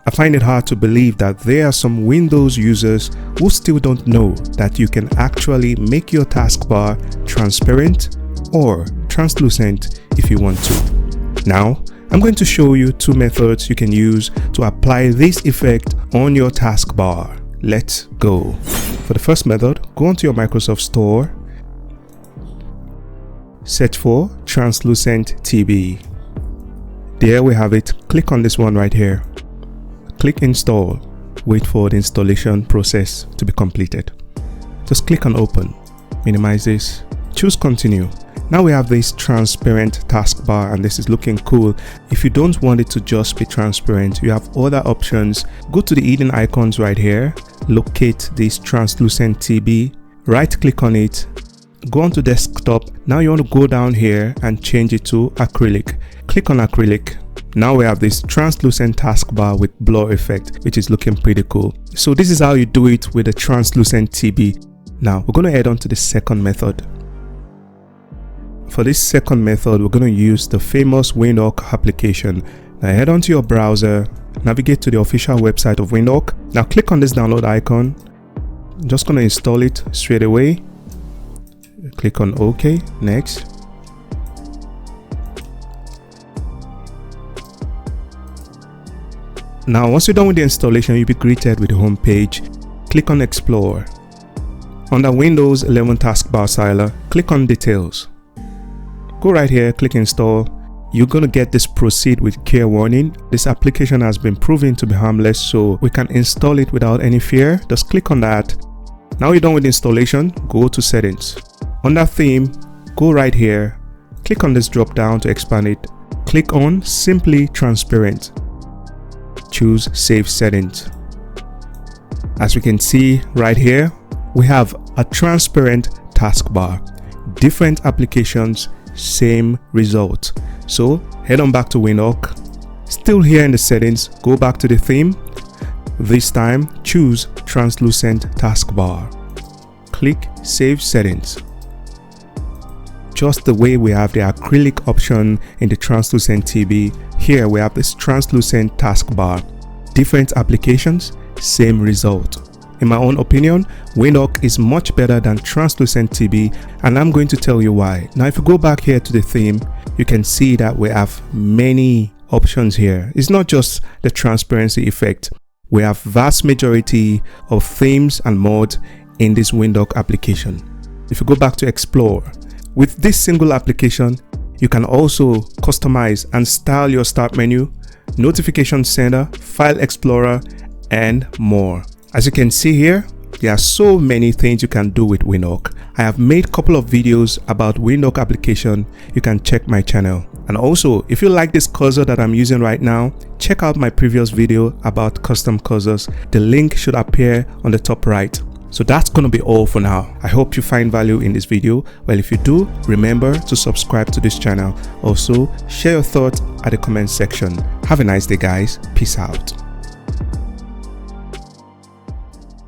I find it hard to believe that there are some Windows users who still don't know that you can actually make your taskbar transparent or translucent if you want to. Now, I'm going to show you two methods you can use to apply this effect on your taskbar. Let's go. For the first method, go onto your Microsoft Store, search for TranslucentTB. There we have it. Click on this one right here. Click install. Wait for the installation process to be completed. Just click on open. Minimize this. Choose continue. Now we have this transparent taskbar and this is looking cool. If you don't want it to just be transparent, you have other options. Go to the hidden icons right here. Locate this TranslucentTB. Right click on it. Go onto desktop. Now you want to go down here and change it to acrylic. Click on acrylic. Now we have this translucent taskbar with blur effect, which is looking pretty cool. So this is how you do it with the TranslucentTB. Now we're going to head on to the second method. For this second method, we're going to use the famous WindHawk application. Now head on to your browser, navigate to the official website of WindHawk. Now click on this download icon. I'm just going to install it straight away. Click on OK, next. Now once you're done with the installation, you'll be greeted with the home page. Click on Explore. Under Windows 11 Taskbar Styler, click on Details. Go right here, click Install. You're going to get this Proceed with Care warning. This application has been proven to be harmless, so we can install it without any fear. Just click on that. Now you're done with the installation, go to Settings. Under Theme, go right here. Click on this drop down to expand it. Click on Simply Transparent. Choose Save Settings. As we can see right here, we have a transparent taskbar. Different applications, same result. So head on back to WindHawk. Still here in the settings, go back to the theme. This time choose translucent taskbar. Click Save Settings. Just the way we have the acrylic option in the TranslucentTB, here we have this translucent taskbar. Different applications, same result. In my own opinion, WindHawk is much better than TranslucentTB, and I'm going to tell you why. Now if you go back here to the theme, you can see that we have many options here. It's not just the transparency effect. We have vast majority of themes and modes in this WindHawk application. If you go back to Explore, with this single application, you can also customize and style your start menu, notification center, file explorer, and more. As you can see here, there are so many things you can do with WindHawk. I have made a couple of videos about WindHawk application. You can check my channel. And also, if you like this cursor that I'm using right now, check out my previous video about custom cursors. The link should appear on the top right. So that's going to be all for now. I hope you find value in this video. Well, if you do, remember to subscribe to this channel. Also, share your thoughts at the comment section. Have a nice day, guys. Peace out.